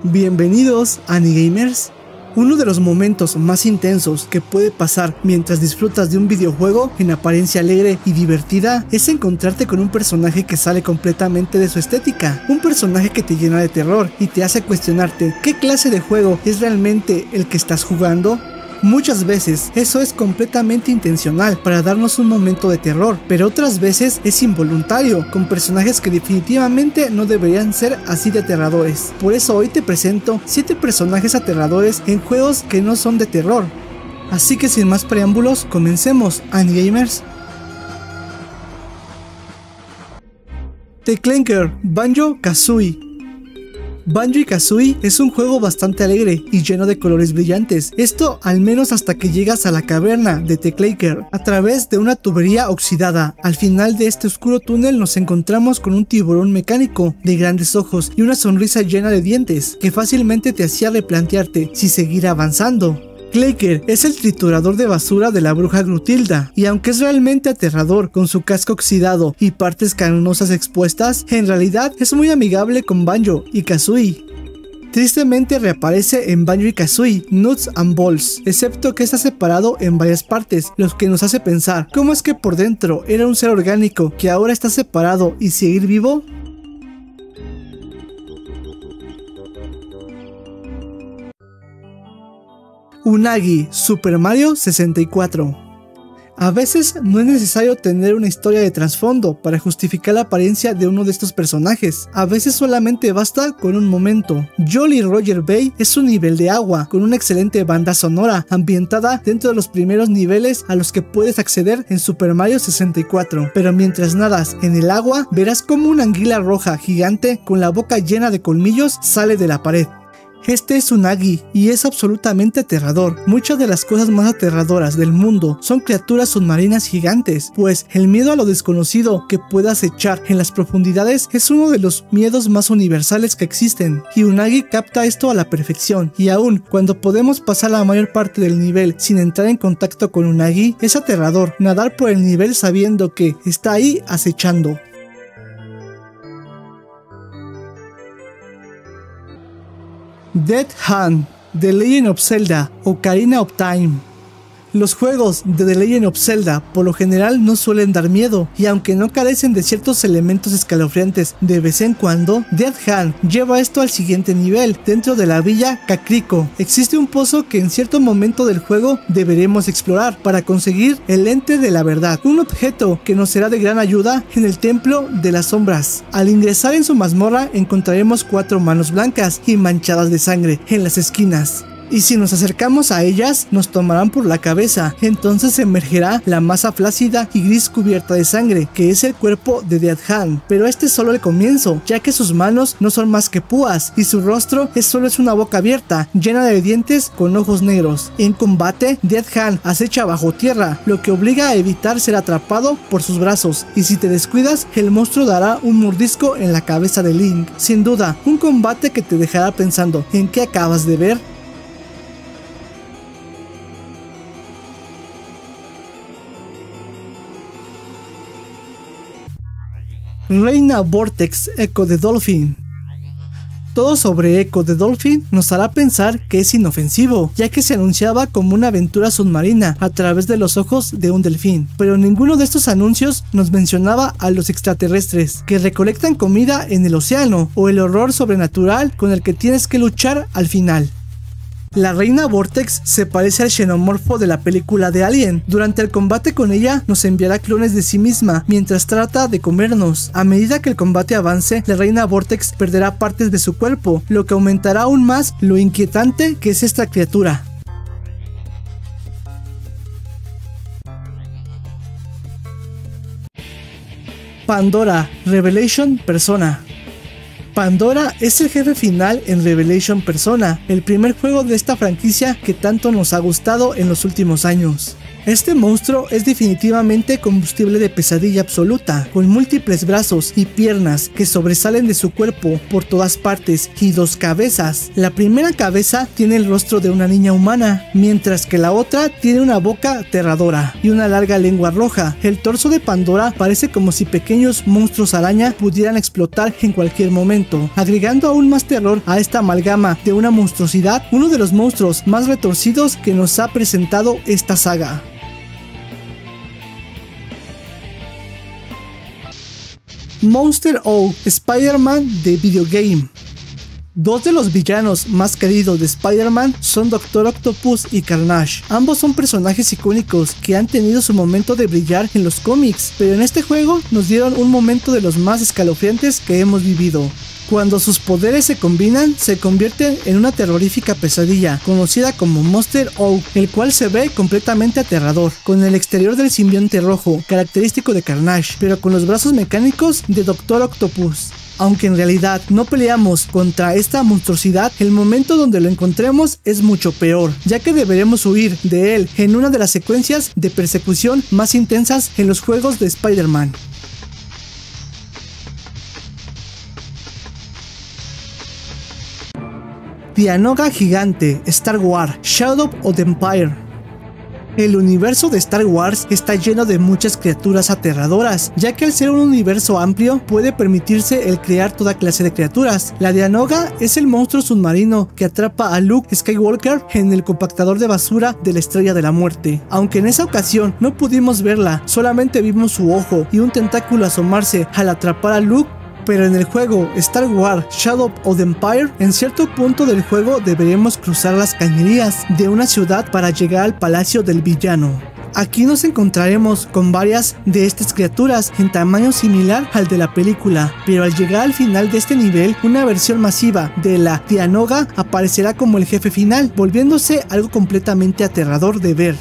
Bienvenidos, Anigamers. Uno de los momentos más intensos que puede pasar mientras disfrutas de un videojuego en apariencia alegre y divertida es encontrarte con un personaje que sale completamente de su estética, un personaje que te llena de terror y te hace cuestionarte qué clase de juego es realmente el que estás jugando. Muchas veces eso es completamente intencional para darnos un momento de terror, pero otras veces es involuntario, con personajes que definitivamente no deberían ser así de aterradores. Por eso hoy te presento 7 personajes aterradores en juegos que no son de terror. Así que sin más preámbulos, comencemos, Anigamers. The Clanker, Banjo-Kazooie. Banjo-Kazooie es un juego bastante alegre y lleno de colores brillantes, esto al menos hasta que llegas a la caverna de The Clanker a través de una tubería oxidada. Al final de este oscuro túnel nos encontramos con un tiburón mecánico de grandes ojos y una sonrisa llena de dientes que fácilmente te hacía replantearte si seguir avanzando. Clanker es el triturador de basura de la bruja Gruntilda, y aunque es realmente aterrador con su casco oxidado y partes canosas expuestas, en realidad es muy amigable con Banjo y Kazooie. Tristemente reaparece en Banjo-Kazooie Nuts and Bolts, excepto que está separado en varias partes, lo que nos hace pensar ¿cómo es que por dentro era un ser orgánico que ahora está separado y seguir vivo? Unagi, Super Mario 64. A veces no es necesario tener una historia de trasfondo para justificar la apariencia de uno de estos personajes. A veces solamente basta con un momento. Jolly Roger Bay es un nivel de agua con una excelente banda sonora ambientada dentro de los primeros niveles a los que puedes acceder en Super Mario 64. Pero mientras nadas en el agua, verás como una anguila roja gigante con la boca llena de colmillos sale de la pared. Este es Unagi y es absolutamente aterrador. Muchas de las cosas más aterradoras del mundo son criaturas submarinas gigantes, pues el miedo a lo desconocido que pueda acechar en las profundidades es uno de los miedos más universales que existen, y Unagi capta esto a la perfección. Y aún cuando podemos pasar la mayor parte del nivel sin entrar en contacto con Unagi, es aterrador nadar por el nivel sabiendo que está ahí acechando. Dead Hand, The Legend of Zelda, Ocarina of Time. Los juegos de The Legend of Zelda por lo general no suelen dar miedo, y aunque no carecen de ciertos elementos escalofriantes de vez en cuando, Dead Hand lleva esto al siguiente nivel. Dentro de la villa Kakariko existe un pozo que en cierto momento del juego deberemos explorar para conseguir el lente de la verdad, un objeto que nos será de gran ayuda en el templo de las sombras. Al ingresar en su mazmorra encontraremos 4 manos blancas y manchadas de sangre en las esquinas, y si nos acercamos a ellas nos tomarán por la cabeza. Entonces emergerá la masa flácida y gris cubierta de sangre, que es el cuerpo de Dead Hand. Pero este es solo el comienzo, ya que sus manos no son más que púas y su rostro solo es una boca abierta, llena de dientes con ojos negros. En combate, Dead Hand acecha bajo tierra, lo que obliga a evitar ser atrapado por sus brazos, y si te descuidas, el monstruo dará un mordisco en la cabeza de Link. Sin duda, un combate que te dejará pensando en qué acabas de ver. Reina Vortex, Echo the Dolphin. Todo sobre Echo the Dolphin nos hará pensar que es inofensivo, ya que se anunciaba como una aventura submarina a través de los ojos de un delfín, pero ninguno de estos anuncios nos mencionaba a los extraterrestres que recolectan comida en el océano, o el horror sobrenatural con el que tienes que luchar al final. La Reina Vortex se parece al xenomorfo de la película de Alien. Durante el combate con ella nos enviará clones de sí misma mientras trata de comernos. A medida que el combate avance, la Reina Vortex perderá partes de su cuerpo, lo que aumentará aún más lo inquietante que es esta criatura. Pandora, Revelation Persona. Pandora es el jefe final en Revelation Persona, el primer juego de esta franquicia que tanto nos ha gustado en los últimos años. Este monstruo es definitivamente combustible de pesadilla absoluta, con múltiples brazos y piernas que sobresalen de su cuerpo por todas partes y 2 cabezas. La primera cabeza tiene el rostro de una niña humana, mientras que la otra tiene una boca aterradora y una larga lengua roja. El torso de Pandora parece como si pequeños monstruos araña pudieran explotar en cualquier momento, agregando aún más terror a esta amalgama de una monstruosidad, uno de los monstruos más retorcidos que nos ha presentado esta saga. Monster O, Spider-Man de videogame. 2 de los villanos más queridos de Spider-Man son Doctor Octopus y Carnage. Ambos son personajes icónicos que han tenido su momento de brillar en los cómics, pero en este juego nos dieron un momento de los más escalofriantes que hemos vivido. Cuando sus poderes se combinan, se convierten en una terrorífica pesadilla, conocida como Monster O, el cual se ve completamente aterrador, con el exterior del simbionte rojo, característico de Carnage, pero con los brazos mecánicos de Doctor Octopus. Aunque en realidad no peleamos contra esta monstruosidad, el momento donde lo encontremos es mucho peor, ya que deberemos huir de él en una de las secuencias de persecución más intensas en los juegos de Spider-Man. Dianoga gigante, Star Wars, Shadow of the Empire. El universo de Star Wars está lleno de muchas criaturas aterradoras, ya que al ser un universo amplio puede permitirse el crear toda clase de criaturas. La Dianoga es el monstruo submarino que atrapa a Luke Skywalker en el compactador de basura de la Estrella de la Muerte. Aunque en esa ocasión no pudimos verla, solamente vimos su ojo y un tentáculo asomarse al atrapar a Luke. Pero en el juego Star Wars Shadow of the Empire, en cierto punto del juego deberemos cruzar las cañerías de una ciudad para llegar al palacio del villano. Aquí nos encontraremos con varias de estas criaturas en tamaño similar al de la película, pero al llegar al final de este nivel, una versión masiva de la Dianoga aparecerá como el jefe final, volviéndose algo completamente aterrador de ver.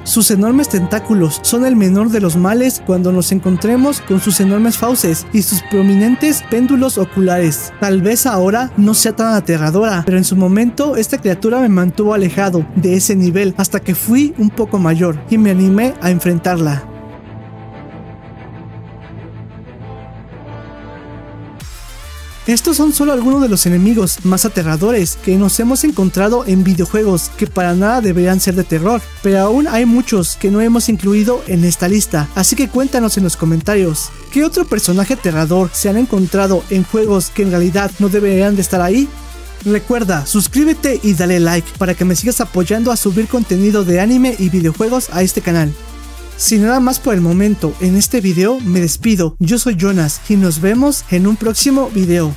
Sus enormes tentáculos son el menor de los males cuando nos encontremos con sus enormes fauces y sus prominentes péndulos oculares. Tal vez ahora no sea tan aterradora, pero en su momento esta criatura me mantuvo alejado de ese nivel hasta que fui un poco mayor y me animé a enfrentarla. Estos son solo algunos de los enemigos más aterradores que nos hemos encontrado en videojuegos que para nada deberían ser de terror, pero aún hay muchos que no hemos incluido en esta lista, así que cuéntanos en los comentarios, ¿qué otro personaje aterrador se han encontrado en juegos que en realidad no deberían de estar ahí? Recuerda, suscríbete y dale like para que me sigas apoyando a subir contenido de anime y videojuegos a este canal. Sin nada más por el momento, en este video me despido. Yo soy Jonas y nos vemos en un próximo video.